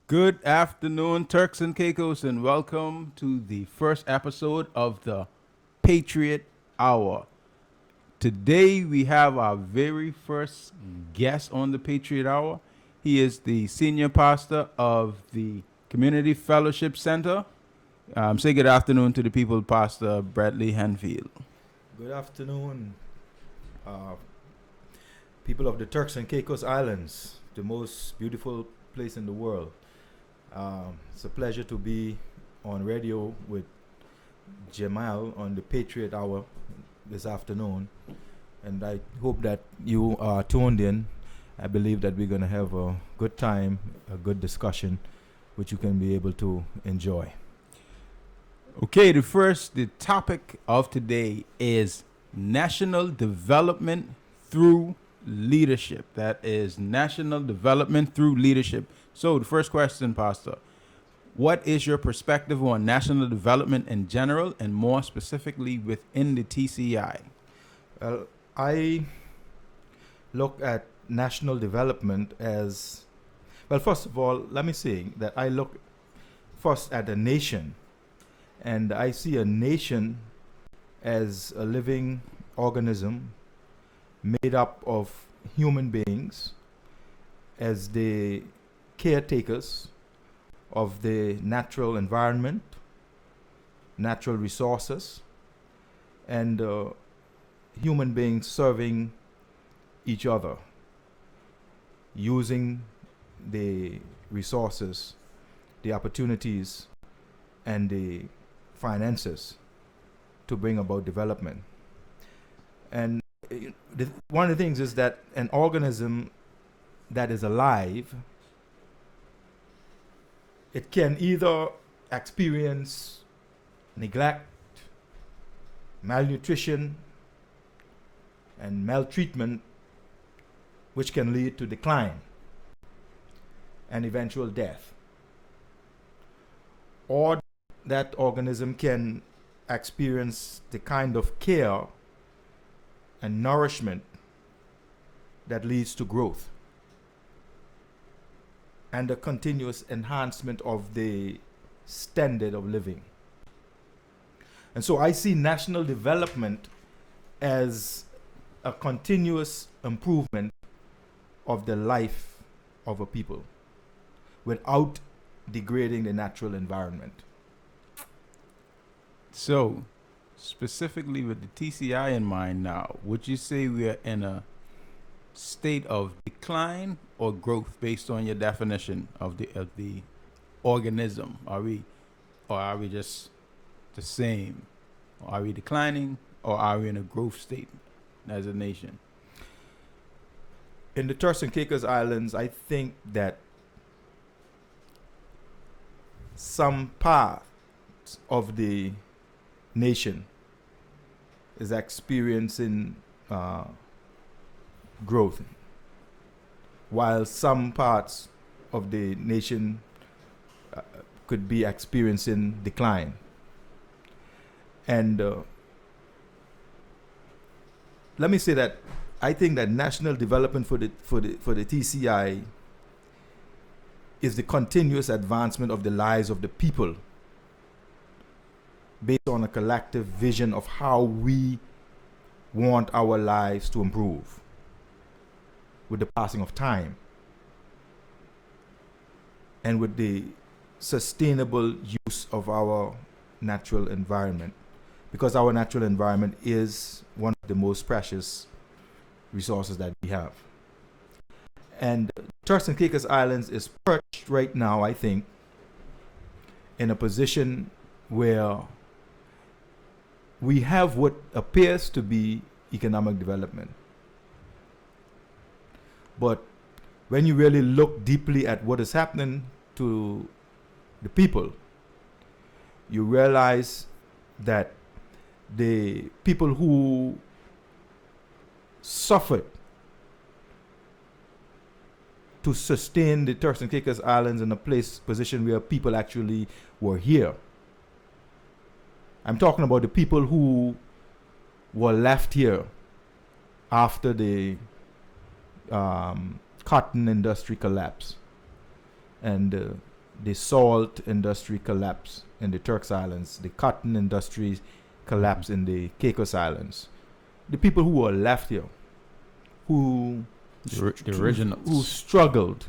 Good afternoon, Turks and Caicos, and welcome to the first episode of the Patriot Hour. Today, we have our very first guest on the Patriot Hour. He is the senior pastor of the Community Fellowship Center. Say good afternoon to the people, Pastor Bradley Handfield. Good afternoon, uh, people of the Turks and Caicos Islands, the most beautiful place in the world. It's a pleasure to be on radio with Jamell on the Patriot Hour this afternoon, and I hope that you are tuned in. I believe that we're going to have a good time, a good discussion, which you can be able to enjoy. Okay, the topic of today is national development through leadership. That is national development through leadership. So the first question, Pastor, what is your perspective on national development in general and more specifically within the TCI? Well, I look at national development as, well, first of all, let me say that I look first at a nation, and I see a nation as a living organism made up of human beings as the caretakers of the natural environment, natural resources, and human beings serving each other, using the resources, the opportunities, and the finances to bring about development. And one of the things is that an organism that is alive, it can either experience neglect, malnutrition, and maltreatment, which can lead to decline and eventual death. Or that organism can experience the kind of care and nourishment that leads to growth and the continuous enhancement of the standard of living. And so I see national development as a continuous improvement of the life of a people without degrading the natural environment. So, specifically with the TCI in mind now, would you say we are in a state of decline or growth based on your definition of the organism? Are we just the same? Are we declining or are we in a growth state as a nation? In the Turks and Caicos Islands, I think that some part of the nation is experiencing growth, while some parts of the nation could be experiencing decline. And let me say that I think that national development for the TCI is the continuous advancement of the lives of the people based on a collective vision of how we want our lives to improve with the passing of time and with the sustainable use of our natural environment, because our natural environment is one of the most precious resources that we have. And Turks and Caicos Islands is perched right now, I think, in a position where we have what appears to be economic development. But when you really look deeply at what is happening to the people, you realize that the people who suffered to sustain the Turks and Caicos Islands in a position where people actually were here. I'm talking about the people who were left here after the cotton industry collapse and the salt industry collapse in the Turks Islands, the cotton industry collapse in the Caicos Islands, the people who were left here, who The originals. who struggled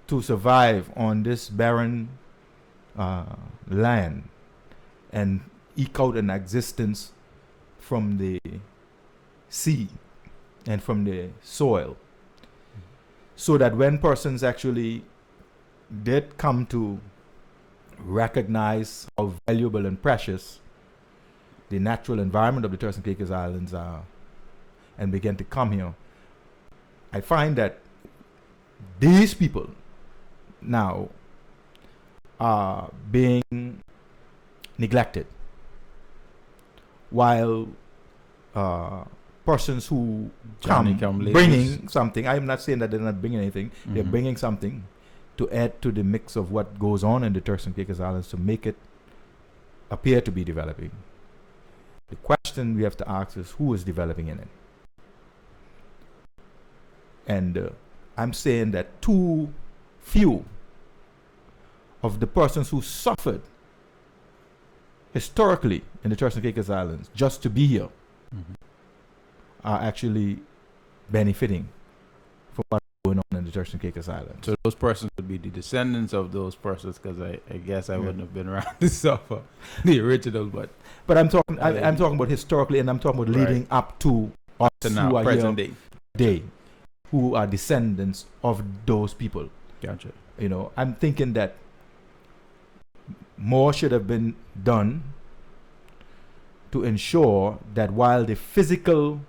to survive on this barren land and eke out an existence from the sea and from the soil, so that when persons actually did come to recognize how valuable and precious the natural environment of the Turks and Caicos Islands are and began to come here, I find that these people now are being neglected, while persons who come bringing something, I'm not saying that they're not bringing anything, they're bringing something to add to the mix of what goes on in the Turks and Caicos Islands to make it appear to be developing. The question we have to ask is, who is developing in it? And I'm saying that too few of the persons who suffered historically in the Turks and Caicos Islands just to be here are actually benefiting from what's going on in the Turks and Caicos Islands. So those persons would be the descendants of those persons, because I guess I wouldn't have been around to suffer the originals, but I'm talking I'm talking about historically, and I'm talking about leading up to us to now, who are present here day. who are descendants of those people. Gotcha. You know, I'm thinking that more should have been done to ensure that while the physical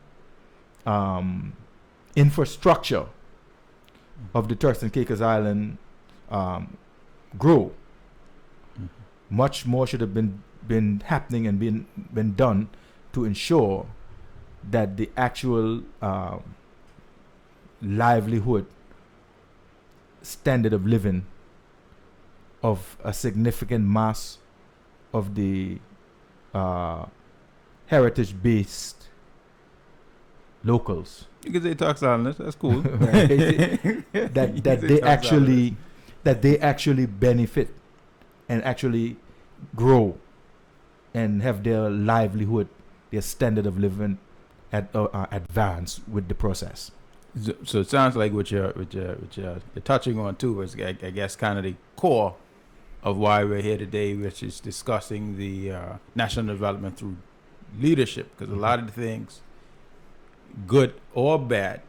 infrastructure of the Turks and Caicos Island grow, much more should have been happening and been done to ensure that the actual livelihood standard of living of a significant mass of the heritage-based locals. You can say Turks Islanders, that's cool. that they actually benefit and actually grow and have their livelihood, their standard of living advance with the process. So it sounds like what you're touching on too is, I guess, kind of the core of why we're here today, which is discussing the national development through leadership, because a lot of the things, good or bad,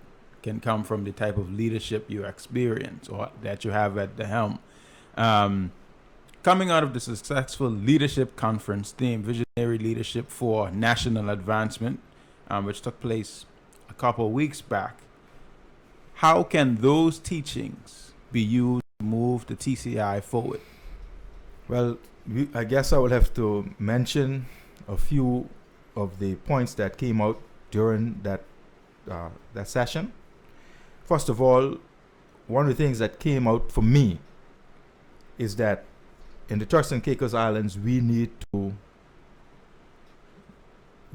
can come from the type of leadership you experience or that you have at the helm. Coming out of the successful leadership conference theme, Visionary Leadership for National Advancement, which took place a couple of weeks back, how can those teachings be used to move the TCI forward? Well, I guess I will have to mention a few of the points that came out during that session. First of all, one of the things that came out for me is that in the Turks and Caicos Islands, we need to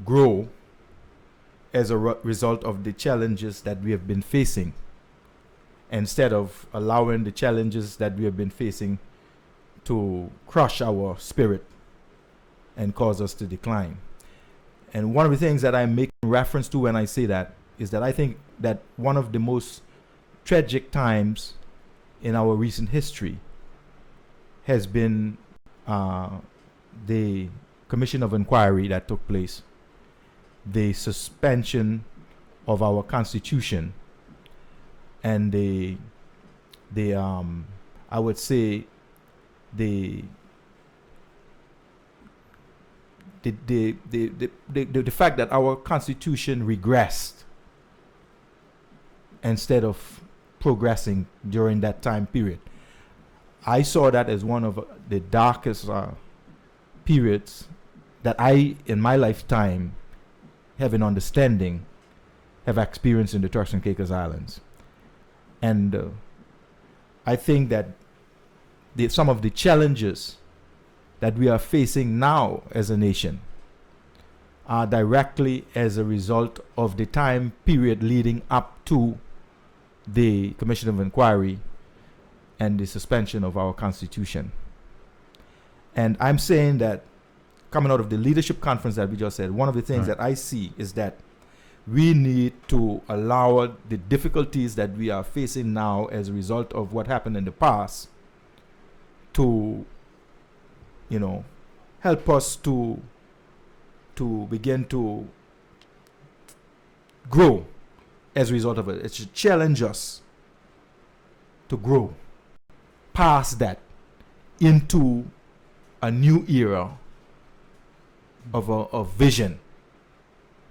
grow as a result of the challenges that we have been facing, instead of allowing the challenges that we have been facing to crush our spirit and cause us to decline. And one of the things that I'm making reference to when I say that is that I think that one of the most tragic times in our recent history has been the commission of inquiry that took place, the suspension of our constitution, and I would say the fact that our constitution regressed instead of progressing during that time period. I saw that as one of the darkest periods that I, in my lifetime, have an understanding, have experienced in the Turks and Caicos Islands. And I think that some of the challenges that we are facing now as a nation are directly as a result of the time period leading up to the Commission of Inquiry and the suspension of our Constitution. And I'm saying that coming out of the leadership conference that we just said, one of the things that I see is that we need to allow the difficulties that we are facing now as a result of what happened in the past to, help us to begin to grow as a result of it. It should challenge us to grow past that into a new era of a vision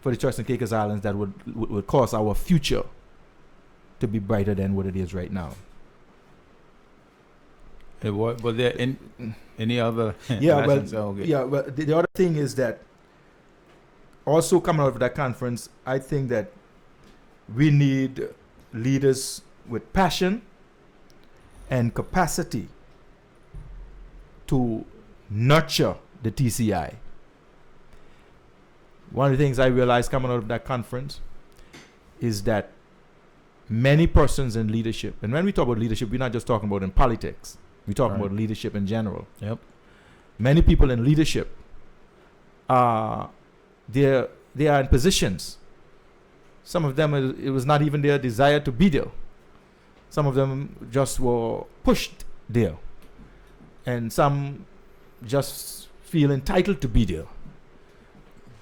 for the Turks and Caicos Islands that would cause our future to be brighter than what it is right now. Was there any other lessons? Okay. Yeah, well, the other thing is that also coming out of that conference, I think that we need leaders with passion and capacity to nurture the TCI. One of the things I realized coming out of that conference is that many persons in leadership, and when we talk about leadership, we're not just talking about in politics, we're talking about leadership in general. Yep. Many people in leadership they are in positions. Some of them, it was not even their desire to be there. Some of them just were pushed there. And some just feel entitled to be there.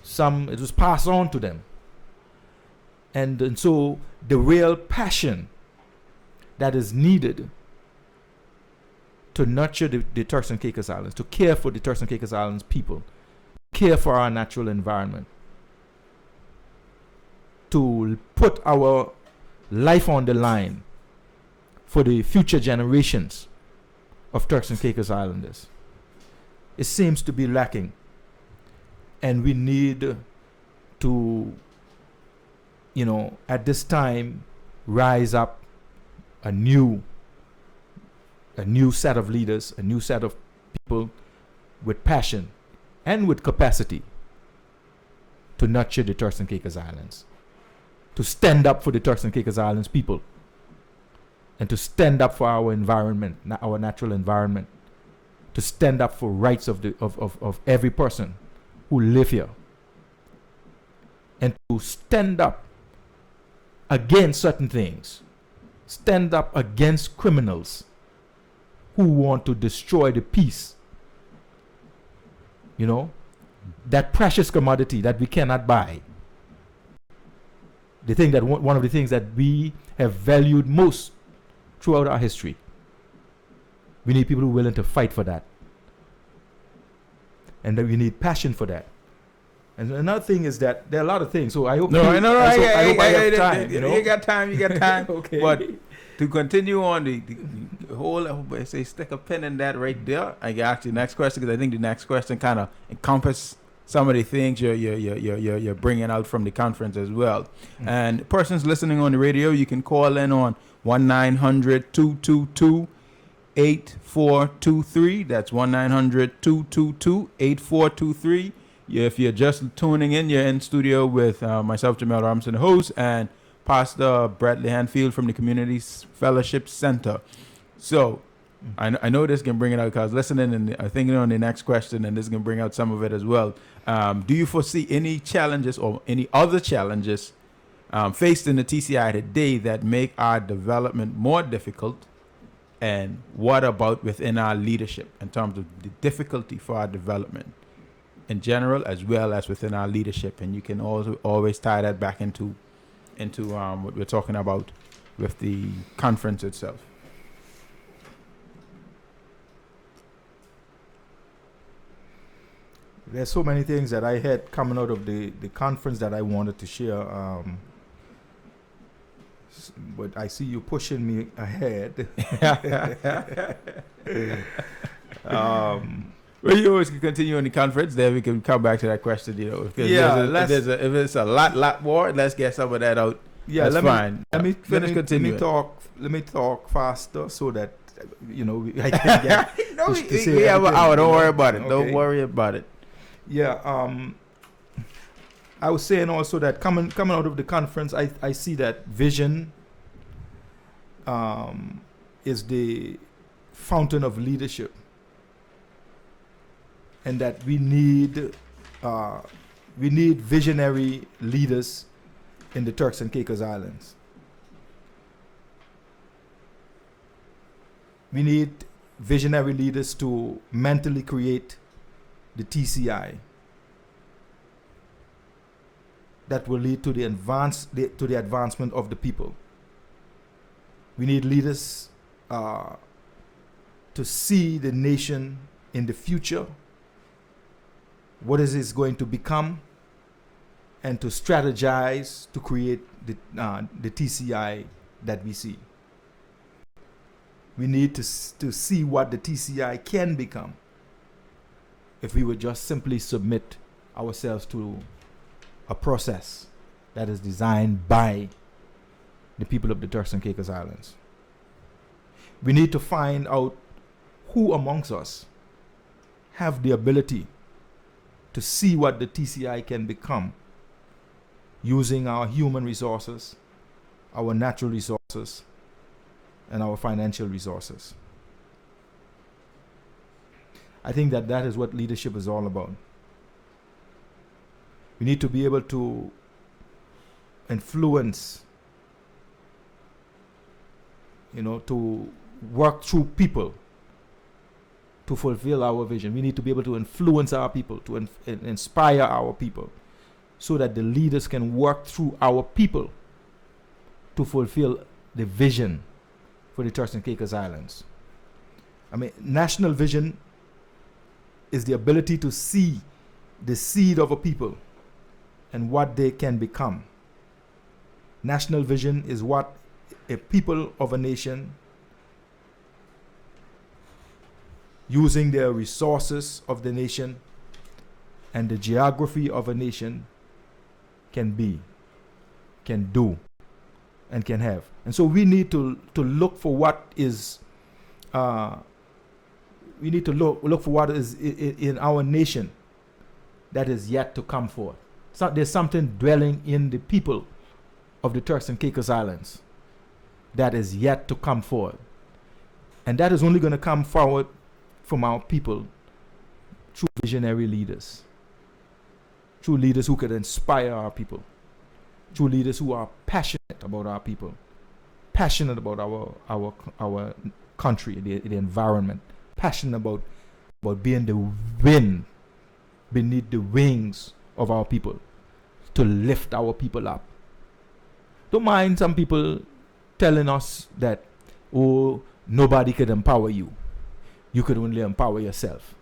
Some, it was passed on to them. And so the real passion that is needed to nurture the Turks and Caicos Islands, to care for the Turks and Caicos Islands people, care for our natural environment, to put our life on the line for the future generations of Turks and Caicos Islanders. It seems to be lacking. And we need to, at this time, rise up a new set of leaders, a new set of people with passion and with capacity to nurture the Turks and Caicos Islands, to stand up for the Turks and Caicos Islands people, and to stand up for our environment, our natural environment, to stand up for rights of every person who live here, and to stand up against certain things, stand up against criminals who want to destroy the peace. That precious commodity that we cannot buy. The thing that one of the things that we have valued most throughout our history. We need people who are willing to fight for that. And then we need passion for that. And another thing is that there are a lot of things. So I hope I hope I have time. You got time. Okay. But to continue on the whole, I say stick a pin in that right there. I got the next question because I think the next question kind of encompass some of the things you're bringing out from the conference as well. Mm-hmm. And persons listening on the radio, you can call in on 1-900-222-8423. That's 1-900-222-8423. If you're just tuning in, you're in studio with myself, Jamell Robinson, the host, and Pastor Bradley Handfield from the Community Fellowship Center. So I know this can bring it out because listening and thinking on the next question, and this can bring out some of it as well. Do you foresee any challenges or any other challenges faced in the TCI today that make our development more difficult? And what about within our leadership in terms of the difficulty for our development in general, as well as within our leadership? And you can also always tie that back into what we're talking about with the conference itself. There's so many things that I had coming out of the conference that I wanted to share. But I see you pushing me ahead. Well, you always can continue on the conference. Then we can come back to that question. If it's a lot more, let's get some of that out. Yeah, that's fine. Let me talk faster so that I can get. we have an hour. Don't worry about it. Okay. Don't worry about it. Yeah. I was saying also that coming out of the conference, I see that vision is the fountain of leadership, and that we need visionary leaders in the Turks and Caicos Islands. We need visionary leaders to mentally create the TCI that will lead to the advancement of the people. We need leaders to see the nation in the future, what is it going to become, and to strategize to create the TCI that we see. We need to see what the TCI can become if we would just simply submit ourselves to a process that is designed by the people of the Turks and Caicos Islands. We need to find out who amongst us have the ability to see what the TCI can become using our human resources, our natural resources, and our financial resources. I think that is what leadership is all about. We need to be able to influence, to work through people to fulfill our vision. We need to be able to influence our people, to inspire our people, so that the leaders can work through our people to fulfill the vision for the Turks and Caicos Islands. I mean, national vision is the ability to see the seed of a people and what they can become. National vision is what a people of a nation, using their resources of the nation and the geography of a nation, can be, can do, and can have. And so we need to look for what is look for what is in our nation that is yet to come forth. So there's something dwelling in the people of the Turks and Caicos Islands that is yet to come forward. And that is only going to come forward from our people through visionary leaders, through leaders who could inspire our people, through leaders who are passionate about our people, passionate about our country, the environment, passionate about being the wind beneath the wings of our people, to lift our people up. Don't mind some people telling us that, oh, nobody could empower you. You could only empower yourself.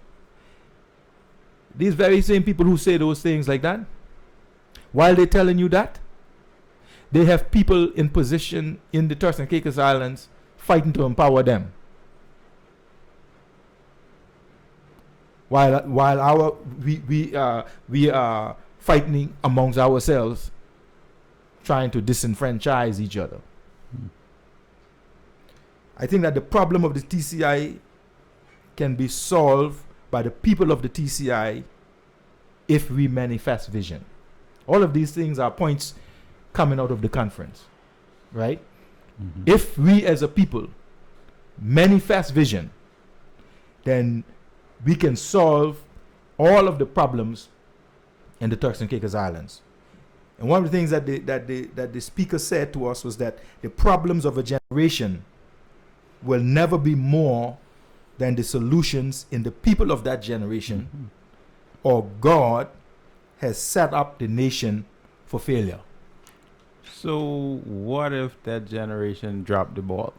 These very same people who say those things like that, while they're telling you that, they have people in position in the Turks and Caicos Islands fighting to empower them. While we are fighting amongst ourselves, trying to disenfranchise each other. I think that the problem of the TCI can be solved by the people of the TCI if we manifest vision. All of these things are points coming out of the conference, right? Mm-hmm. If we as a people manifest vision, then we can solve all of the problems in the Turks and Caicos Islands. And one of the things that the speaker said to us was that the problems of a generation will never be more than the solutions in the people of that generation, mm-hmm. or God has set up the nation for failure. So what if that generation dropped the ball?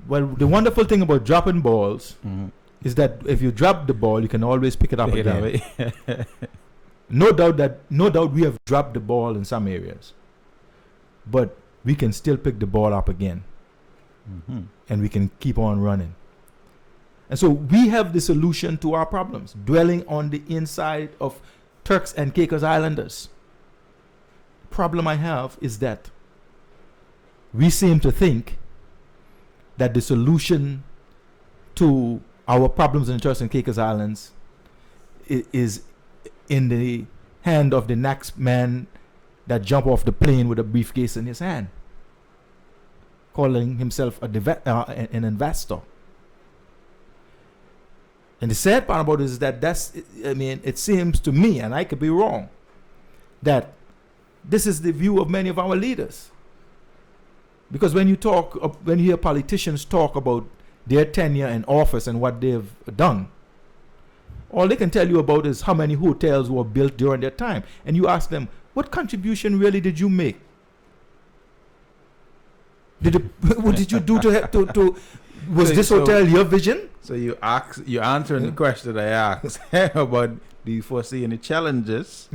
Well, the wonderful thing about dropping balls, mm-hmm. is that if you drop the ball, you can always pick it up again. No doubt we have dropped the ball in some areas, but we can still pick the ball up again, mm-hmm. and we can keep on running. And so we have the solution to our problems, dwelling on the inside of Turks and Caicos Islanders. The problem I have is that we seem to think that the solution to our problems in the Turks and Caicos Islands is in the hand of the next man that jump off the plane with a briefcase in his hand. calling himself an investor. And the sad part about it is that it seems to me, and I could be wrong, that this is the view of many of our leaders. Because when you hear politicians talk about their tenure in office and what they've done, all they can tell you about is how many hotels were built during their time. And you ask them, what contribution really did you make? What did you do to was this hotel your vision? So you're answering the question I asked about, do you foresee any challenges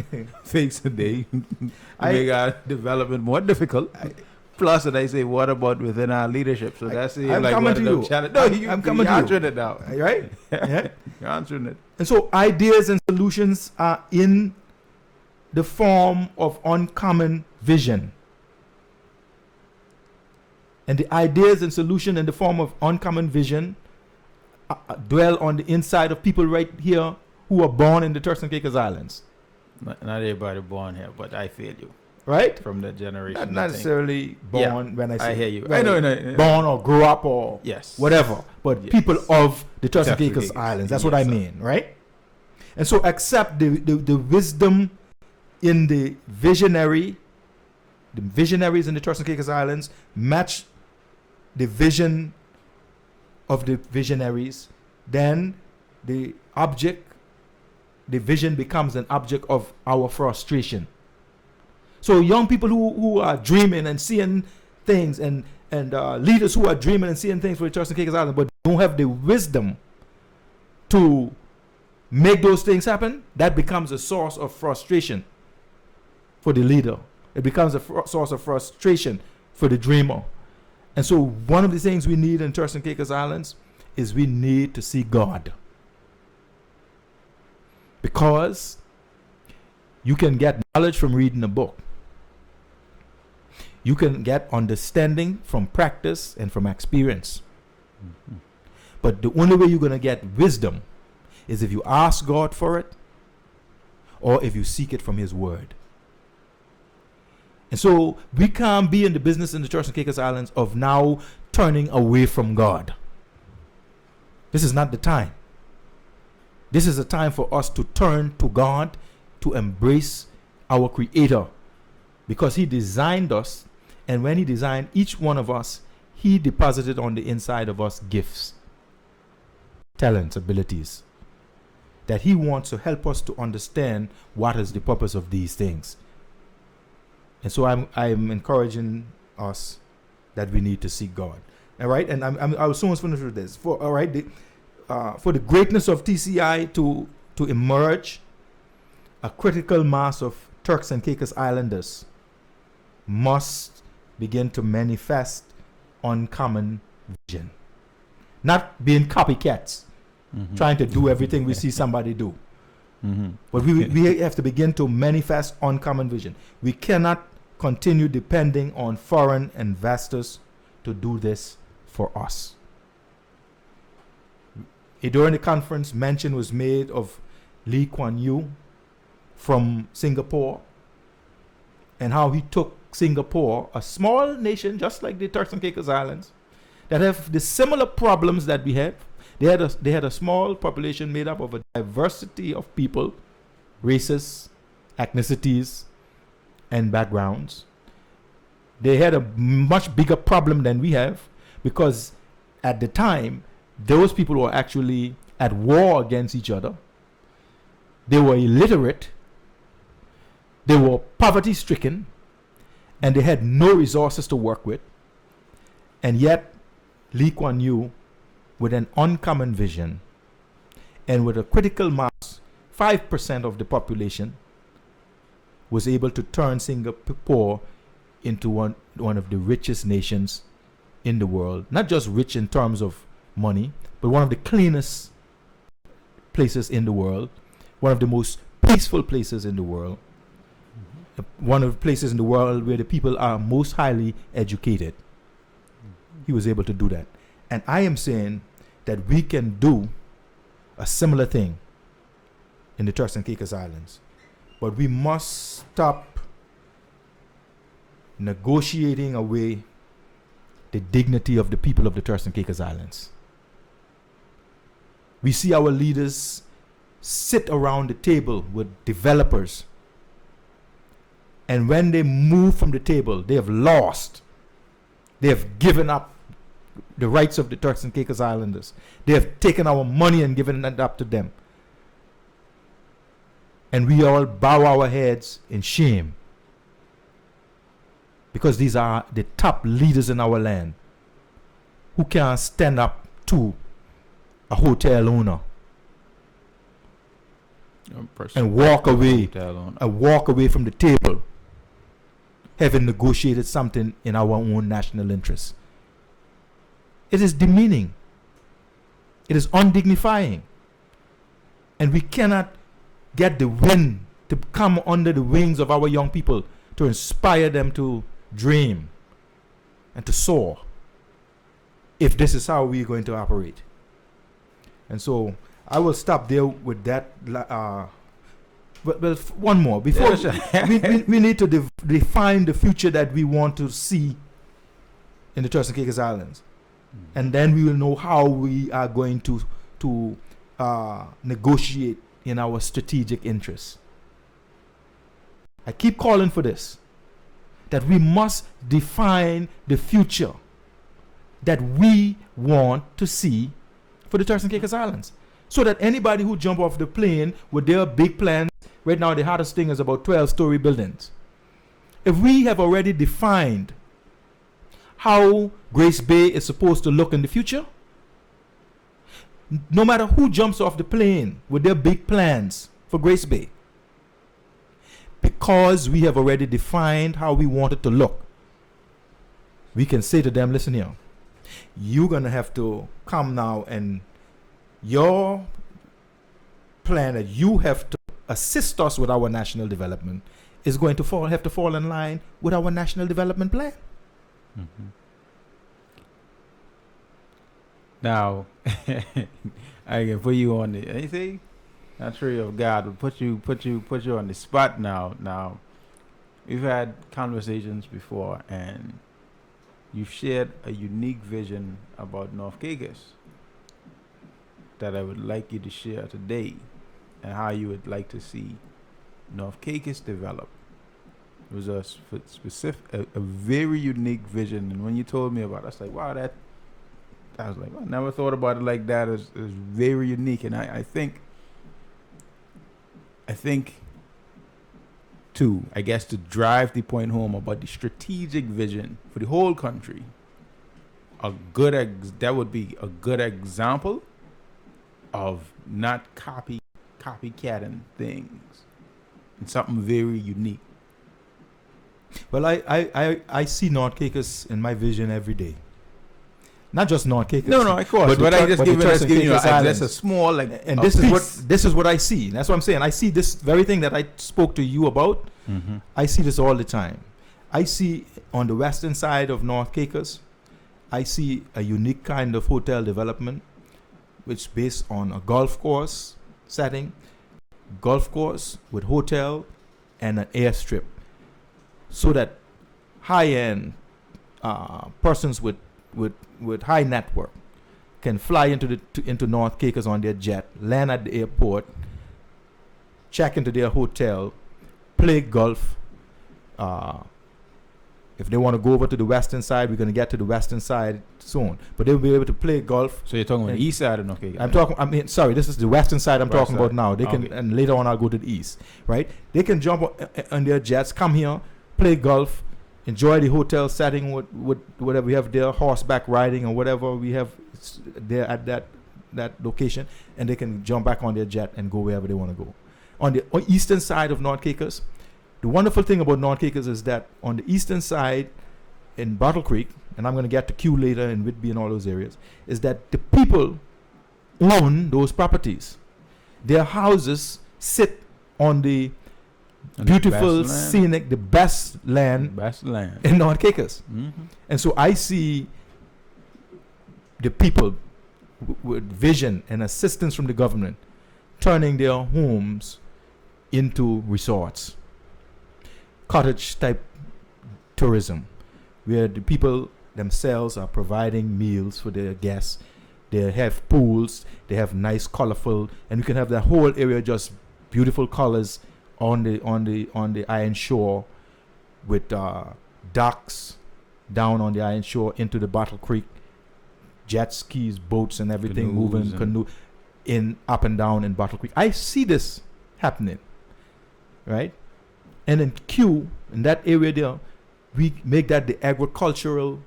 faced today to make our development more difficult? Plus, I say, what about within our leadership? So that's I'm like coming to you. I'm coming to you. You're answering it now, right? Yeah. You're answering it. And so ideas and solutions are in the form of uncommon vision. And the ideas and solution in the form of uncommon vision dwell on the inside of people right here who are born in the Turks and Caicos Islands. Not everybody born here, but I feel you. Right? From that generation. Not necessarily born when I say. I hear you. I know. Born or grew up or whatever. But people of the Turks and Caicos Islands. That's what I mean, right? And so accept the wisdom in the visionaries in the Turks and Caicos Islands, match the vision of the visionaries, then the vision becomes an object of our frustration. So young people who are dreaming and seeing things, and leaders who are dreaming and seeing things for the Turks and Caicos Islands, but don't have the wisdom to make those things happen, that becomes a source of frustration for the leader. It becomes a source of frustration for the dreamer. And so one of the things we need in Turks and Caicos Islands is we need to see God. Because you can get knowledge from reading a book. You can get understanding from practice and from experience. Mm-hmm. But the only way you're going to get wisdom is if you ask God for it or if you seek it from His Word. And so we can't be in the business in the Turks and Caicos Islands of now turning away from God. This is not the time. This is a time for us to turn to God, to embrace our Creator, because He designed us, and when He designed each one of us, He deposited on the inside of us gifts, talents, abilities, that He wants to help us to understand what is the purpose of these things. And so I'm encouraging us that we need to seek God. All right, and I will soon finish with this. For the greatness of TCI to emerge, a critical mass of Turks and Caicos Islanders must begin to manifest uncommon vision, not being copycats, trying to do everything we see somebody do. But we have to begin to manifest uncommon vision. We cannot continue depending on foreign investors to do this for us. During the conference, mention was made of Lee Kuan Yew from Singapore and how he took Singapore, a small nation just like the Turks and Caicos Islands, that have the similar problems that we have. They had a small population made up of a diversity of people, races, ethnicities, and backgrounds. They had a much bigger problem than we have, because at the time, those people were actually at war against each other. They were illiterate. They were poverty-stricken, and they had no resources to work with. And yet, Lee Kuan Yew, with an uncommon vision and with a critical mass, 5% of the population, was able to turn Singapore into one of the richest nations in the world. Not just rich in terms of money, but one of the cleanest places in the world, one of the most peaceful places in the world, one of the places in the world where the people are most highly educated. He was able to do that. And I am saying that we can do a similar thing in the Turks and Caicos Islands. But we must stop negotiating away the dignity of the people of the Turks and Caicos Islands. We see our leaders sit around the table with developers, and when they move from the table, they have lost. They have given up the rights of the Turks and Caicos Islanders. They have taken our money and given it up to them. And we all bow our heads in shame, because these are the top leaders in our land who can't stand up to a hotel owner and walk away from the table, having negotiated something in our own national interest. It is demeaning. It is undignifying. And we cannot get the wind to come under the wings of our young people to inspire them to dream and to soar, if this is how we're going to operate. And so I will stop there with that. But one more. Before we need to define the future that we want to see in the Turks and Caicos Islands. And then we will know how we are going to negotiate in our strategic interests. I keep calling for this, that we must define the future that we want to see for the Turks and Caicos Islands, so that anybody who jump off the plane with their big plans, right now the hardest thing is about 12-story buildings. If we have already defined how Grace Bay is supposed to look in the future, no matter who jumps off the plane with their big plans for Grace Bay, because we have already defined how we want it to look, we can say to them, listen here, you're going to have to come now, and your plan that you have to assist us with our national development is going to have to fall in line with our national development plan. Mm-hmm. Now, I can put you on the, you see, not tree of God will put you on the spot now. Now, we've had conversations before, and you've shared a unique vision about North Caicos that I would like you to share today, and how you would like to see North Caicos develop. It was a a very unique vision, and when you told me about it, I was like, wow, I was like, I never thought about it like that. It's very unique, and I think too, I guess, to drive the point home about the strategic vision for the whole country, that would be a good example of not copycatting things, and something very unique. Well, I see North Caicos in my vision every day. Not just North Caicos. No, of course. But I just giving you just a small, like, and this is what I see. That's what I'm saying. I see this very thing that I spoke to you about. Mm-hmm. I see this all the time. I see on the western side of North Caicos, I see a unique kind of hotel development, which based on a golf course setting, golf course with hotel and an airstrip, so that high-end persons with high net worth can fly into North Caicos on their jet, land at the airport, check into their hotel, play golf. If they want to go over to the western side, we're going to get to the western side soon. But they'll be able to play golf. So you're talking about the east side of North Caicos? This is the western side I'm talking about now. They Okay. can, and later on I'll go to the east, right? They can jump on their jets, come here, play golf, enjoy the hotel setting with whatever we have there, horseback riding or whatever we have there at that location, and they can jump back on their jet and go wherever they want to go. On the eastern side of North Caicos, the wonderful thing about North Caicos is that on the eastern side in Bottle Creek, and I'm going to get to Q later in Whitby and all those areas, is that the people own those properties. Their houses sit on the beautiful, scenic, the best land in North Caicos. Mm-hmm. And so I see the people with vision and assistance from the government turning their homes into resorts, cottage type tourism, where the people themselves are providing meals for their guests. They have pools. They have nice, colorful, and you can have the whole area just beautiful colors on the iron shore, with docks down on the iron shore into the Battle Creek, jet skis, boats, and everything moving in up and down in Battle Creek. I see this happening, right? And in Q, in that area there, we make that the agricultural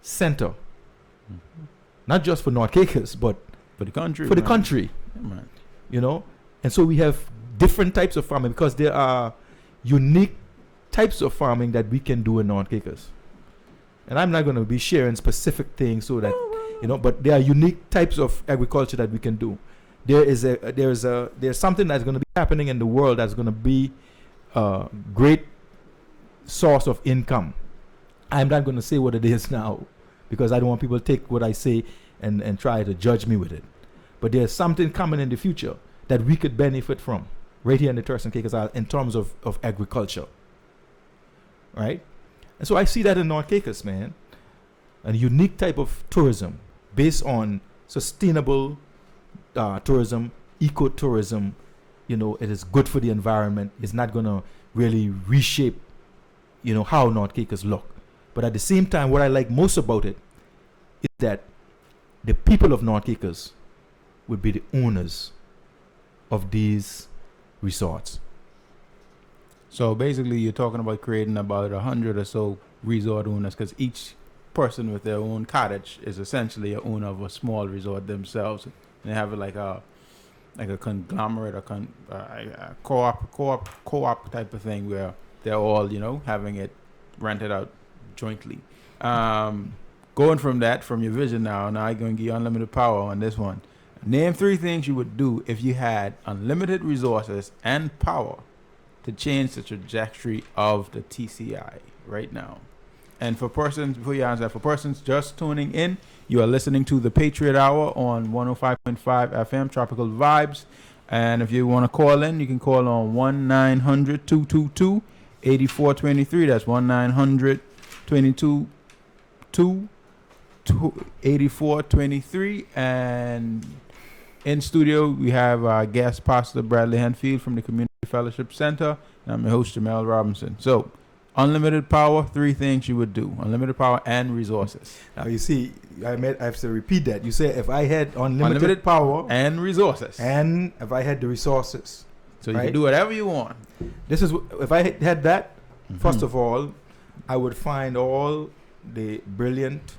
center, not just for North Caicos, but For the country. for the country. Yeah, man. You know, and so we have different types of farming because there are unique types of farming that we can do in North Caicos. And I'm not going to be sharing specific things so that but there are unique types of agriculture that we can do. There's something that's going to be happening in the world that's going to be a great source of income. I'm not going to say what it is now because I don't want people to take what I say and try to judge me with it. But there's something coming in the future that we could benefit from right here in the Turks and Caicos Islands in terms of agriculture. Right? And so I see that in North Caicos, man. A unique type of tourism based on sustainable tourism, ecotourism. It is good for the environment. It's not going to really reshape, how North Caicos look. But at the same time, what I like most about it is that the people of North Caicos would be the owners of these resorts. So basically, you're talking about creating about 100 or so resort owners, because each person with their own cottage is essentially a owner of a small resort themselves. And they have like a conglomerate, a co-op type of thing where they're all having it rented out jointly. Going from your vision now I'm going to give you unlimited power on this one. Name 3 things you would do if you had unlimited resources and power to change the trajectory of the TCI right now. And for persons, before you answer that, for persons just tuning in, you are listening to the Patriot Hour on 105.5 FM, Tropical Vibes. And if you want to call in, you can call on 1-900-222-8423. That's 1-900-222-8423. And in studio, we have our guest, Pastor Bradley Handfield from the Community Fellowship Center. And I'm your host, Jamell Robinson. So, unlimited power, 3 things you would do. Unlimited power and resources. Now, you see, I have to repeat that. You say if I had unlimited power and resources. And if I had the resources. So, you can do whatever you want. This is, if I had that, first of all, I would find all the brilliant,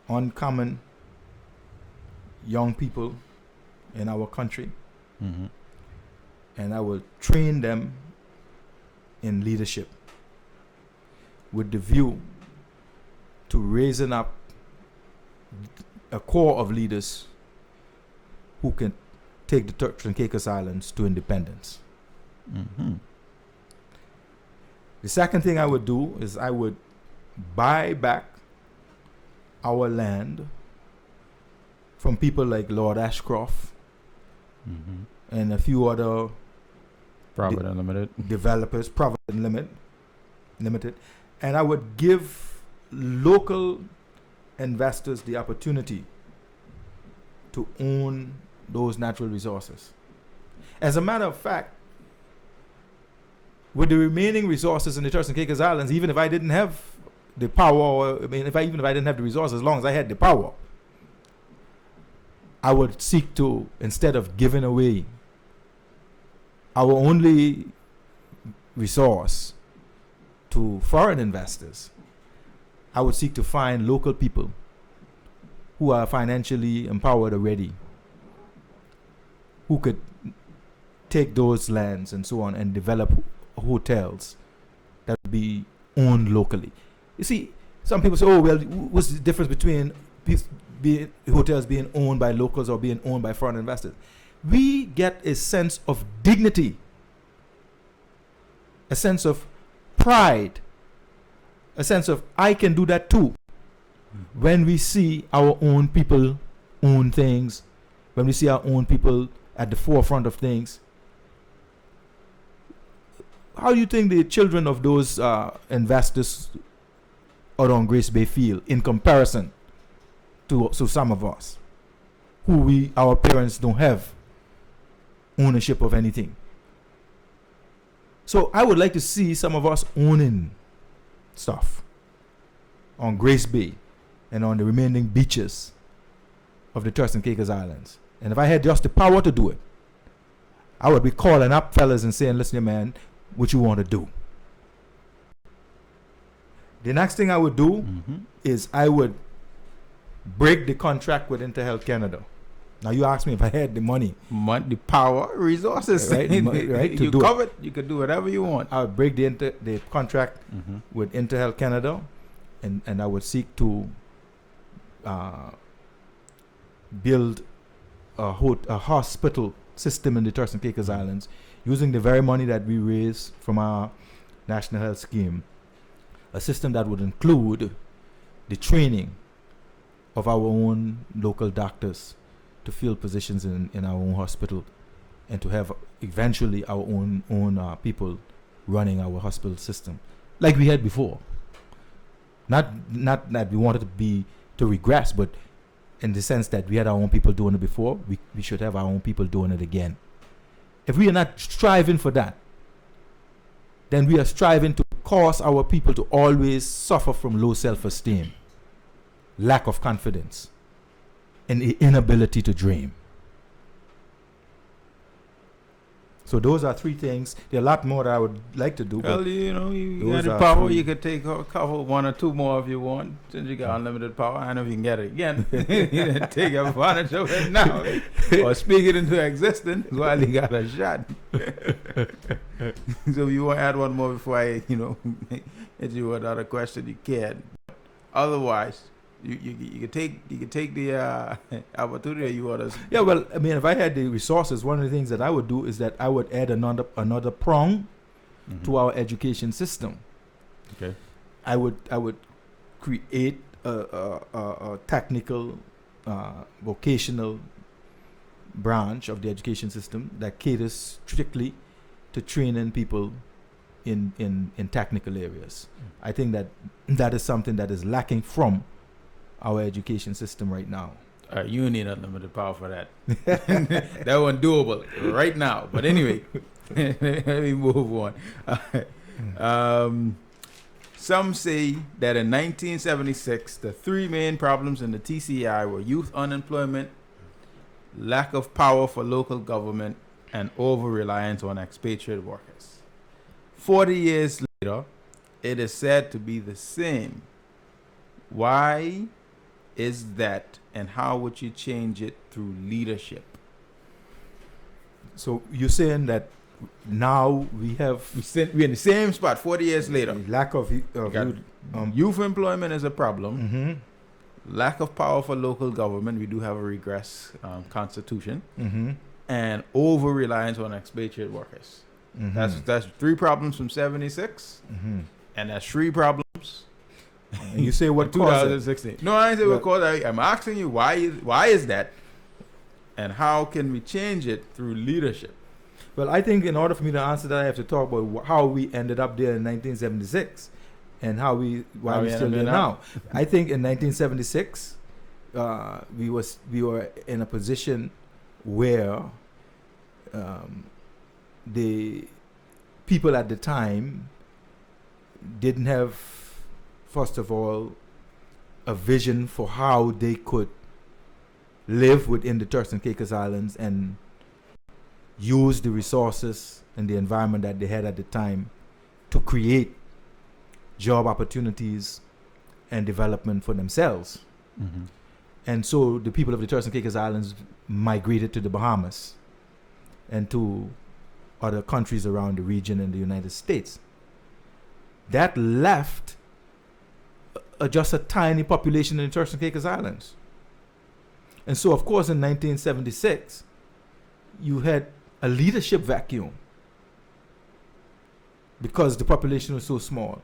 uncommon young people in our country. And I will train them in leadership with the view to raising up a core of leaders who can take the Turks and Caicos Islands to independence. The second thing I would do is I would buy back our land from people like Lord Ashcroft and a few other Provident Unlimited developers, Provident Limited, and I would give local investors the opportunity to own those natural resources. As a matter of fact, with the remaining resources in the Turks and Caicos Islands, even if I didn't have the power, even if I didn't have the resources, as long as I had the power, I would seek to, instead of giving away our only resource to foreign investors, I would seek to find local people who are financially empowered already, who could take those lands and so on and develop hotels that would be owned locally. You see, some people say, oh, well, what's the difference between hotels being owned by locals or being owned by foreign investors? We get a sense of dignity, a sense of pride, a sense of I can do that too. When we see our own people own things, when we see our own people at the forefront of things, how do you think the children of those investors out on Grace Bay feel in comparison to some of us who our parents don't have ownership of anything. So I would like to see some of us owning stuff on Grace Bay and on the remaining beaches of the Turks and Caicos Islands. And if I had just the power to do it, I would be calling up fellas and saying, listen, man, what you want to do? The next thing I would do is I would break the contract with InterHealth Canada. Now you ask me if I had the money, the power, resources, right? Right, you covered. You could do whatever you want. I would break the contract with InterHealth Canada, and I would seek to build a hospital system in the Turks and Caicos Islands using the very money that we raise from our national health scheme. A system that would include the training of our own local doctors to fill positions in our own hospital, and to have eventually our own people running our hospital system like we had before. Not that we wanted to regress, but in the sense that we had our own people doing it before, we should have our own people doing it again. If we are not striving for that, then we are striving to cause our people to always suffer from low self-esteem, lack of confidence, and the inability to dream. So those are three things. There are a lot more that I would like to do. Well, you got the power. You could take a couple, one or two more if you want, since you got unlimited power. I know if you can get it again. Take advantage of it now, or speak it into existence while you got a shot. So if you want to add one more before I, hit you with another question, you can. Otherwise, you could take the opportunity you want to. Yeah, well, I mean, if I had the resources, one of the things that I would do is that I would add another prong to our education system. Okay. I would create a technical, vocational branch of the education system that caters strictly to training people in technical areas. I think that is something that is lacking from our education system right now. You need unlimited power for that. That wasn't doable right now. But anyway, let me move on. Some say that in 1976, the three main problems in the TCI were youth unemployment, lack of power for local government, and over-reliance on expatriate workers. 40 years later, it is said to be the same. Why is that, and how would you change it through leadership? So you're saying that now we're in the same spot 40 years later. Lack of youth employment is a problem. Lack of power for local government. We do have a regress constitution. And over-reliance on expatriate workers. That's three problems from 76. And that's three problems. And you say what 2016. No, I didn't say what caused it. I'm asking you why is that, and how can we change it through leadership? Well, I think in order for me to answer that, I have to talk about how we ended up there in 1976 and why we're still there now. I think in 1976, we were in a position where the people at the time didn't have, first of all, a vision for how they could live within the Turks and Caicos Islands and use the resources and the environment that they had at the time to create job opportunities and development for themselves. And so the people of the Turks and Caicos Islands migrated to the Bahamas and to other countries around the region in the United States. That left just a tiny population in the Turks and Caicos Islands. And so, of course, in 1976, you had a leadership vacuum because the population was so small.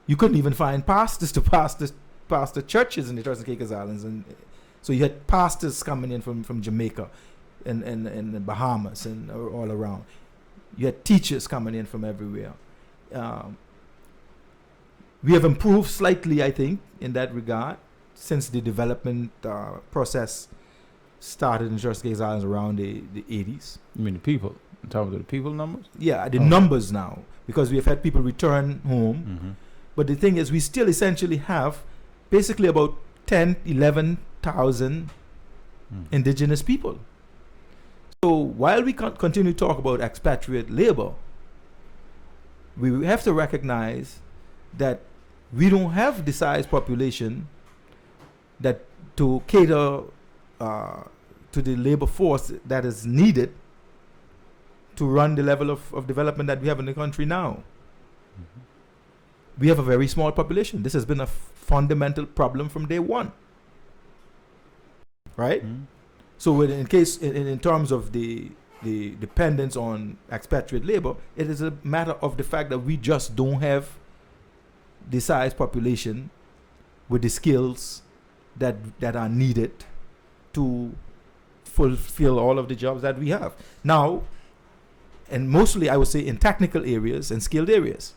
You couldn't even find pastors to pastor churches in the Turks and Caicos Islands. And so you had pastors coming in from Jamaica and the Bahamas and all around. You had teachers coming in from everywhere. We have improved slightly, I think, in that regard since the development process started in Turks and Caicos Islands around the 80s. You mean the people? In terms of the people numbers? Yeah, the numbers now, because we have had people return home. Mm-hmm. But the thing is, we still essentially have basically about 10, 11,000 indigenous people. So while we continue to talk about expatriate labor, we have to recognize that we don't have the size population that to cater to the labor force that is needed to run the level of development that we have in the country now. Mm-hmm. We have a very small population. This has been a fundamental problem from day one. Right? Mm-hmm. So in terms of the dependence on expatriate labor, it is a matter of the fact that we just don't have the size population with the skills that are needed to fulfill all of the jobs that we have. Now, and mostly I would say in technical areas and skilled areas.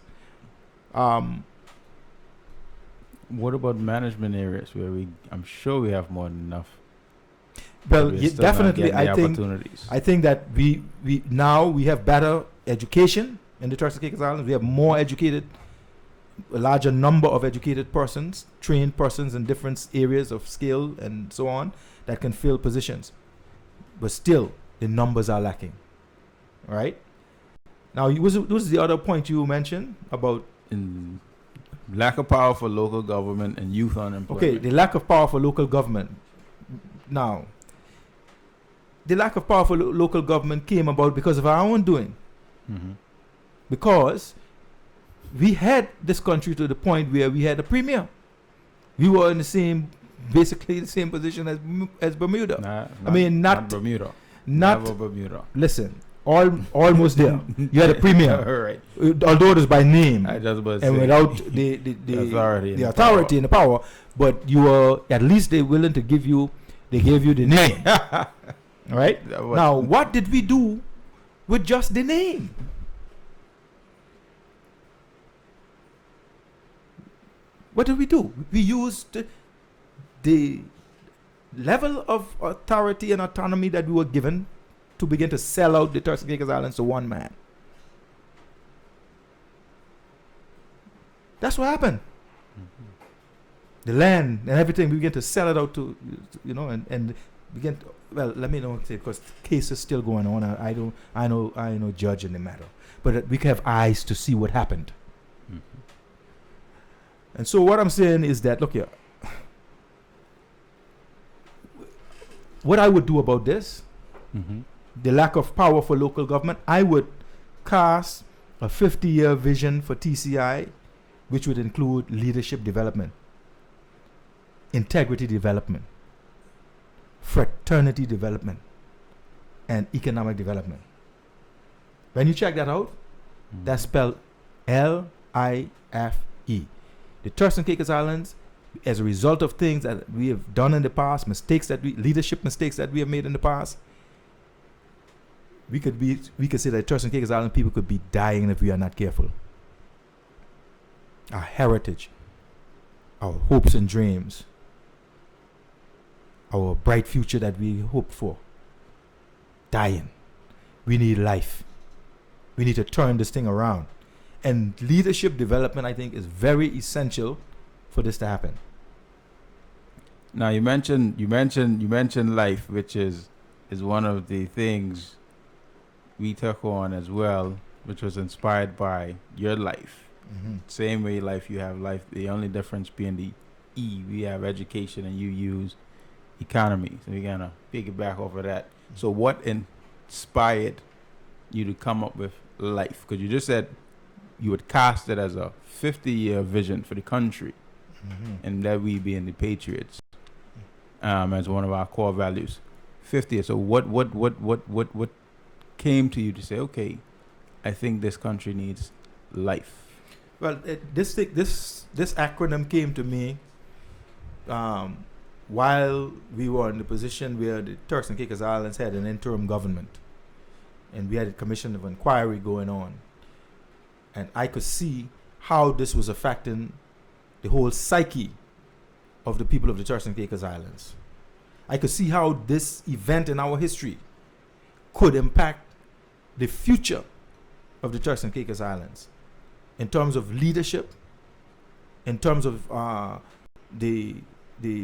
What about management areas where I'm sure we have more than enough? Well, definitely, I think that we now have better education in the Turks and Caicos Islands. We have more educated, a larger number of educated persons, trained persons in different areas of skill and so on that can fill positions. But still, the numbers are lacking. Right? Now, what was the other point you mentioned about? Lack of power for local government and youth unemployment. Okay, the lack of power for local government. Now, the lack of power for local government came about because of our own doing. Mm-hmm. Because we had this country to the point where we had a premier. We were in basically the same position as Bermuda. Not Bermuda. Never Bermuda. Listen, almost there. You had a premier. All right. Although it was by name and without the authority and the power, but you were at least they willing to give you. They gave you the name. Right? Now, what did we do with just the name? What did we do? We used the level of authority and autonomy that we were given to begin to sell out the Turks and Caicos Islands to one man. That's what happened. Mm-hmm. The land and everything, we began to sell it out to, and begin to, well, let me know, because the case is still going on. I know judge in the matter. But we can have eyes to see what happened. Mm-hmm. And so what I'm saying is that, look here, what I would do about this, the lack of power for local government, I would cast a 50-year vision for TCI, which would include leadership development, integrity development, fraternity development, and economic development. When you check that out, that's spelled LIFE. The Turks and Caicos Islands, as a result of things that we have done in the past, leadership mistakes that we have made in the past, we could say that Turks and Caicos Island people could be dying if we are not careful. Our heritage, our hopes and dreams, our bright future that we hope for, dying. We need life. We need to turn this thing around. And leadership development, I think, is very essential for this to happen. Now you mentioned life, which is one of the things we took on as well, which was inspired by your life. Mm-hmm. Same way life, you have life. The only difference being the E, we have education and you use economy. So we're gonna piggyback off of that. Mm-hmm. So what inspired you to come up with life? Because you just said you would cast it as a 50-year vision for the country, and that we being the Patriots, as one of our core values. 50 years. So what came to you to say, okay, I think this country needs life? Well, this acronym came to me while we were in the position where the Turks and Caicos Islands had an interim government, and we had a commission of inquiry going on, and I could see how this was affecting the whole psyche of the people of the Turks and Caicos Islands. I could see how this event in our history could impact the future of the Turks and Caicos Islands in terms of leadership, in terms of the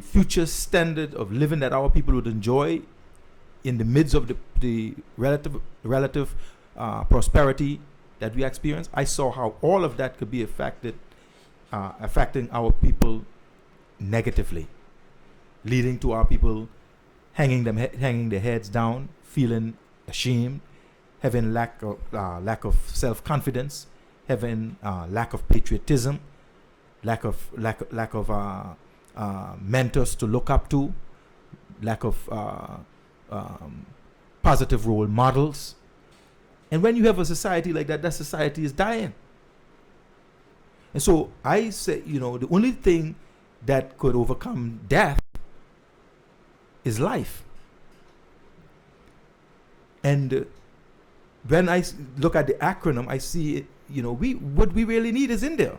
future standard of living that our people would enjoy in the midst of the relative prosperity that we experience. I saw how all of that could be affecting our people negatively, leading to our people hanging their heads down, feeling ashamed, having lack of self-confidence, having lack of patriotism, lack of mentors to look up to, lack of positive role models. And when you have a society like that, that society is dying. And so I say, the only thing that could overcome death is life. And when I look at the acronym, I see what we really need is in there.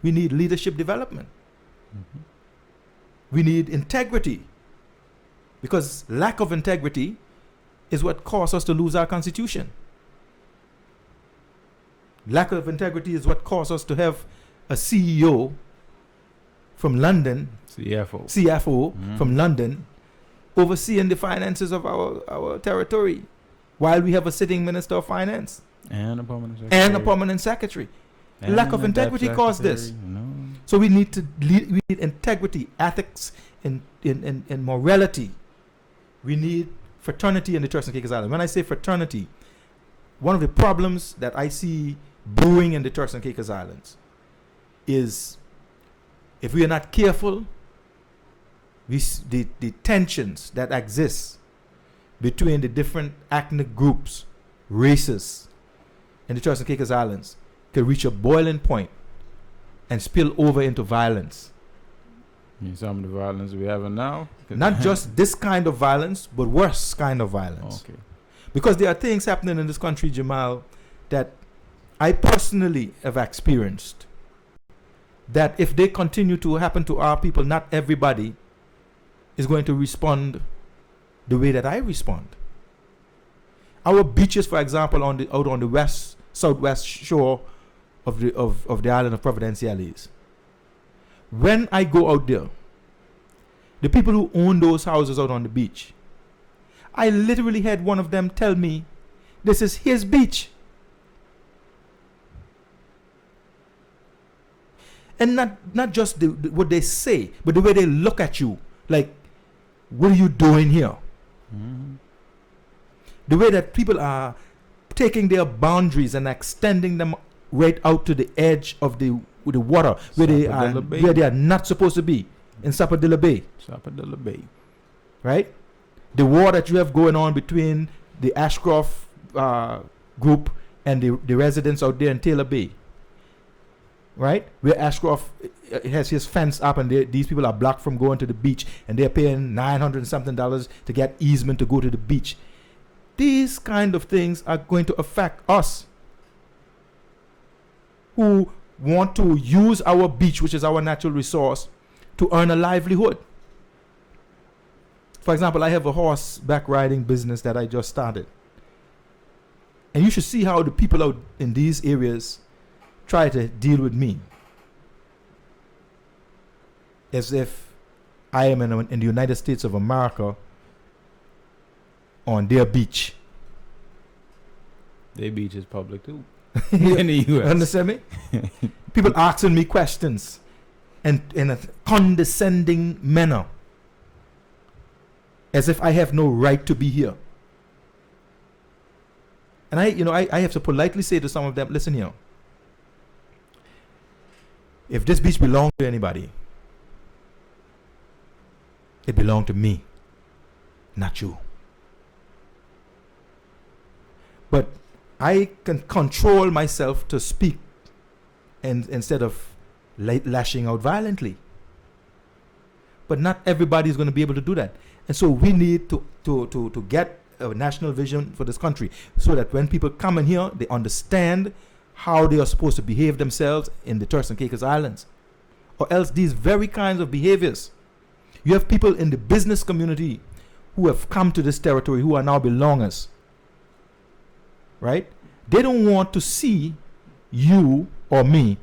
We need leadership development. Mm-hmm. We need integrity, because lack of integrity is what caused us to lose our constitution. Lack of integrity is what caused us to have a CEO from London, CFO from London, overseeing the finances of our territory, while we have a sitting minister of finance and a permanent secretary. Lack of integrity caused this. So we need we need integrity, ethics, and morality. We need fraternity in the Turks and Caicos Islands. When I say fraternity, one of the problems that I see brewing in the Turks and Caicos Islands is, if we are not careful, the tensions that exist between the different ethnic groups, races in the Turks and Caicos Islands could reach a boiling point and spill over into violence. Some of the violence we have now? Not just this kind of violence, but worse kind of violence. Okay. Because there are things happening in this country, Jamell, that I personally have experienced, that if they continue to happen to our people, not everybody is going to respond the way that I respond. Our beaches, for example, out on the southwest shore of the island of Providenciales. When I go out there, the people who own those houses out on the beach, I literally had one of them tell me, this is his beach. And not just what they say, but the way they look at you. Like, what are you doing here? Mm-hmm. The way that people are taking their boundaries and extending them right out to the edge of the water, where they are not supposed to be, in Sapodilla Bay. Right? The war that you have going on between the Ashcroft group and the residents out there in Taylor Bay. Right? Where Ashcroft has his fence up, and these people are blocked from going to the beach, and they're paying $900 and something to get easement to go to the beach. These kind of things are going to affect us who want to use our beach, which is our natural resource, to earn a livelihood. For example, I have a horseback riding business that I just started. And you should see how the people out in these areas try to deal with me, as if I am in the United States of America on their beach. Their beach is public too. In the U.S. Understand me? People asking me questions and in a condescending manner, as if I have no right to be here. And I have to politely say to some of them, listen here. If this beach belonged to anybody, it belonged to me, not you. But I can control myself to speak instead of lashing out violently. But not everybody is going to be able to do that. And so we need to get a national vision for this country, so that when people come in here, they understand how they are supposed to behave themselves in the Turks and Caicos Islands. or else these very kinds of behaviors. You have people in the business community who have come to this territory who are now belongers. Right? They don't want to see you or me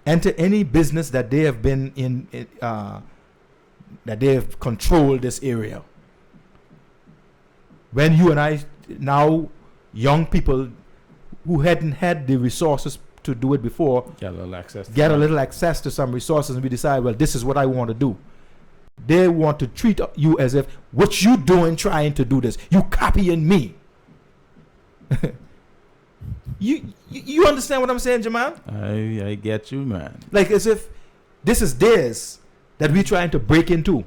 enter any business that they have been in, that they have controlled this area. When you and I, now young people who hadn't had the resources to do it before, Get a little access to some resources, and we decide, well, this is what I want to do. They want to treat you as if, what you doing trying to do this? You copying me. You understand what I'm saying, Jamell? I get you, man. Like as if this is theirs that we're trying to break into.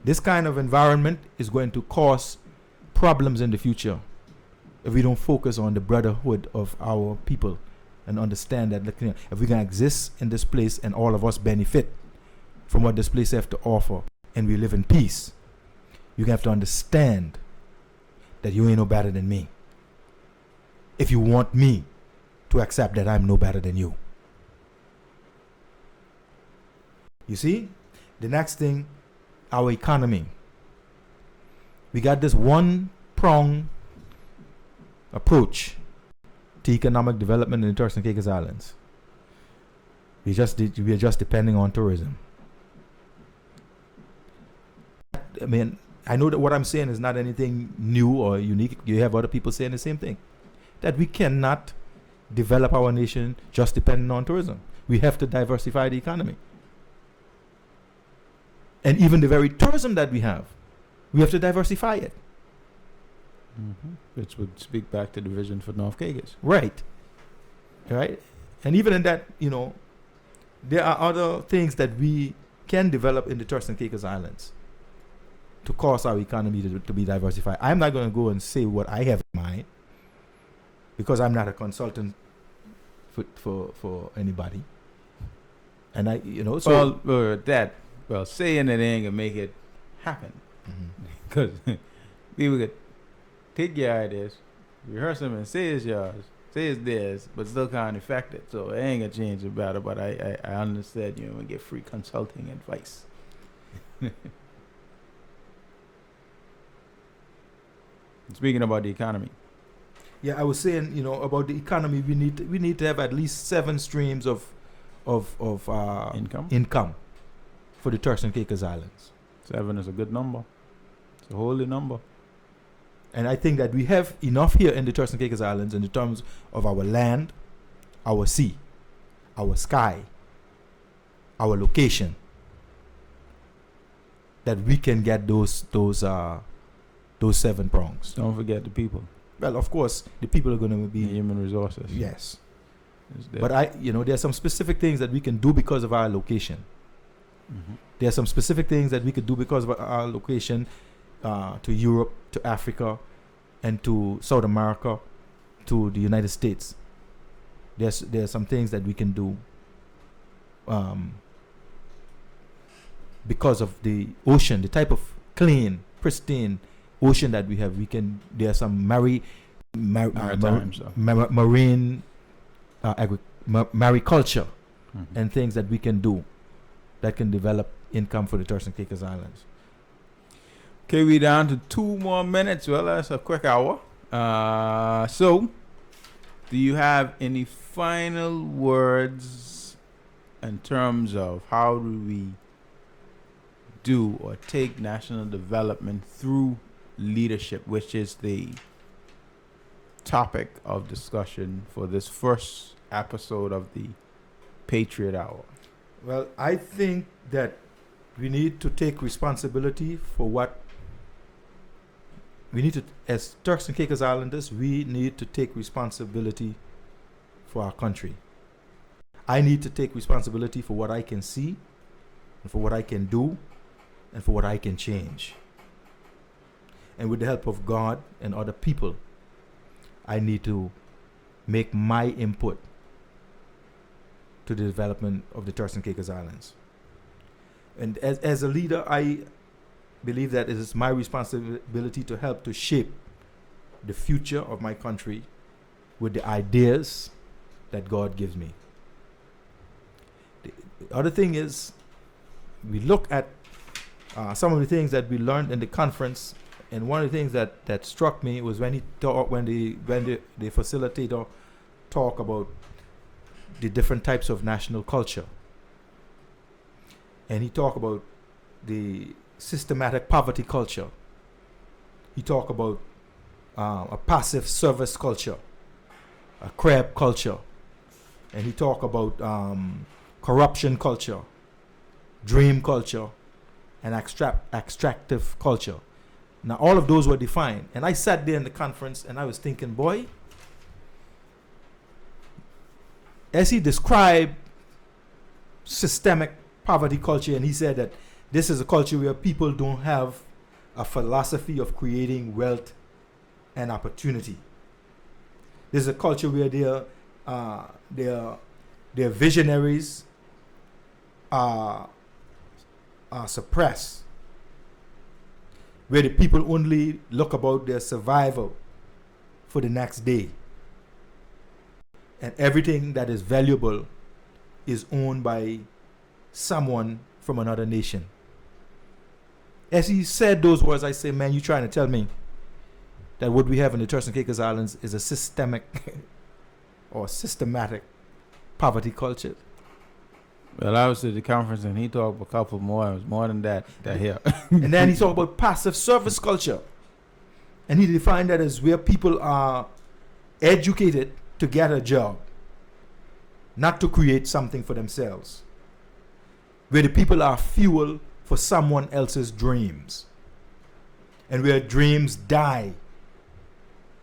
This kind of environment is going to cause problems in the future if we don't focus on the brotherhood of our people and understand that, you know, if we can exist in this place and all of us benefit from what this place has to offer and we live in peace, you have to understand that you ain't no better than me. If you want me to accept that I'm no better than you. You see? The next thing, our economy. We got this one-prong approach to economic development in the Turks and Caicos Islands. We are just depending on tourism. I mean, I know that what I'm saying is not anything new or unique. You have other people saying the same thing. That we cannot develop our nation just depending on tourism. We have to diversify the economy. And even the very tourism that we have to diversify it. Mm-hmm. Which would speak back to the vision for North Caicos. Right. Right. And even in that, you know, there are other things that we can develop in the Turks and Caicos Islands to cause our economy to be diversified. I'm not going to go and say what I have in mind because I'm not a consultant for anybody. And I, you know, so saying it ain't gonna make it happen. Because people could take your ideas, rehearse them, and say it's yours, say it's theirs, but still can't affect it. So it ain't gonna change the matter. But I understand, you know, we get free consulting advice. Speaking about the economy. Yeah, I was saying, you know, about the economy, we need to have at least 7 streams of income for the Turks and Caicos Islands. 7 is a good number. It's a holy number. And I think that we have enough here in the Turks and Caicos Islands in the terms of our land, our sea, our sky, our location, that we can get those 7 prongs. Don't forget the people. Well, of course, the people are going to be human resources. Yes. But there are some specific things that we can do because of our location. Mm-hmm. There are some specific things that we could do because of our location to Europe, to Africa, and to South America, to the United States. There are some things that we can do because of the ocean, the type of clean, pristine ocean that we have. There are some marine mariculture and things that we can do that can develop income for the Turks and Caicos Islands. Okay, we down to 2 more minutes. Well, that's a quick hour. So, do you have any final words in terms of how do we do or take national development through leadership, which is the topic of discussion for this first episode of the Patriot Hour? Well, I think that we need to take responsibility for what we need to, as Turks and Caicos Islanders, we need to take responsibility for our country. I need to take responsibility for what I can see and for what I can do and for what I can change. And with the help of God and other people, I need to make my input to the development of the Turks and Caicos Islands. And as a leader, I believe that it is my responsibility to help to shape the future of my country with the ideas that God gives me. the other thing is, we look at some of the things that we learned in the conference, and one of the things that struck me was when the facilitator talk about the different types of national culture, and he talked about the systematic poverty culture. He talked about a passive service culture, a crab culture, and he talked about corruption culture, dream culture, and extractive culture. Now, all of those were defined. And I sat there in the conference and I was thinking, boy, as he described systemic poverty culture, and he said that this is a culture where people don't have a philosophy of creating wealth and opportunity. This is a culture where their visionaries are suppressed, where the people only look about their survival for the next day, and everything that is valuable is owned by someone from another nation. As he said those words, I say, man, you trying to tell me that what we have in the Turks and Caicos Islands is a systemic or systematic poverty culture? Well, I was at the conference and he talked a couple more. It was more than that here. And then he talked about passive service culture. And he defined that as where people are educated to get a job, not to create something for themselves. Where the people are fuel for someone else's dreams. And where dreams die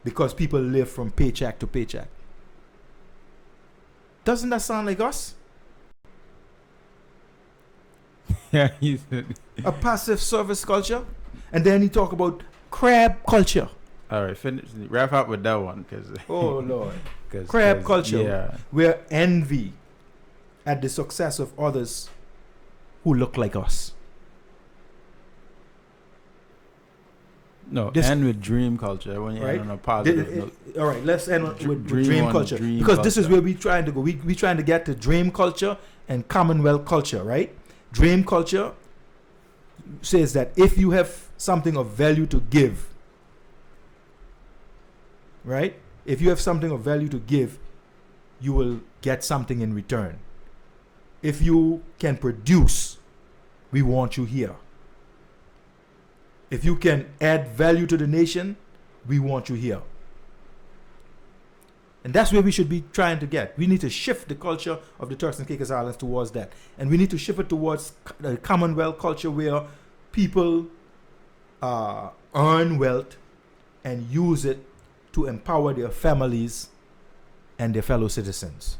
because people live from paycheck to paycheck. Doesn't that sound like us? Yeah, a passive service culture. And then he talked about crab culture. All right, wrap up with that one. Oh, Lord. Crab culture, yeah. Where envy at the success of others who look like us. No, end with dream culture. When you end on a positive note. All right, let's end with dream culture. Because this is where we're trying to go. We're trying to get to dream culture and Commonwealth culture, right? Dream culture says that if you have something of value to give, right? If you have something of value to give, you will get something in return. If you can produce, we want you here. If you can add value to the nation, we want you here. And that's where we should be trying to get. We need to shift the culture of the Turks and Caicos Islands towards that. And we need to shift it towards the Commonwealth culture where people earn wealth and use it to empower their families and their fellow citizens.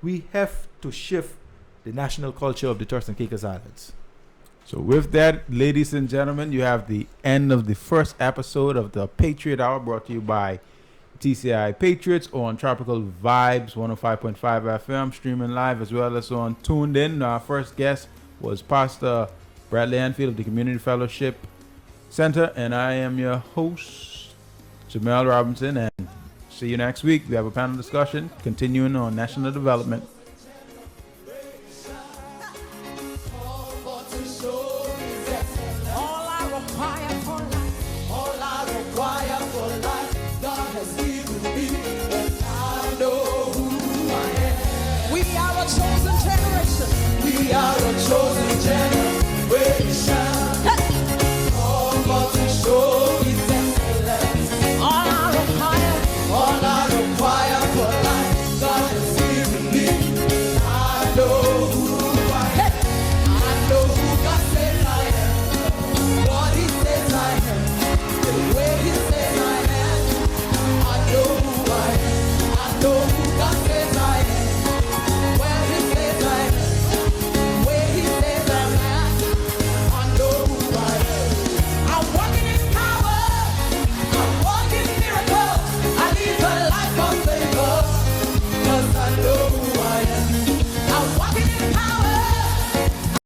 We have to shift the national culture of the Turks and Caicos Islands. So with that, ladies and gentlemen, you have the end of the first episode of the Patriot Hour, brought to you by TCI Patriots on Tropical Vibes 105.5 FM, streaming live as well as on Tuned In. Our first guest was Pastor Bradley Handfield of the Community Fellowship Center, and I am your host, Jamell Robinson, and see you next week. We have a panel discussion continuing on national development.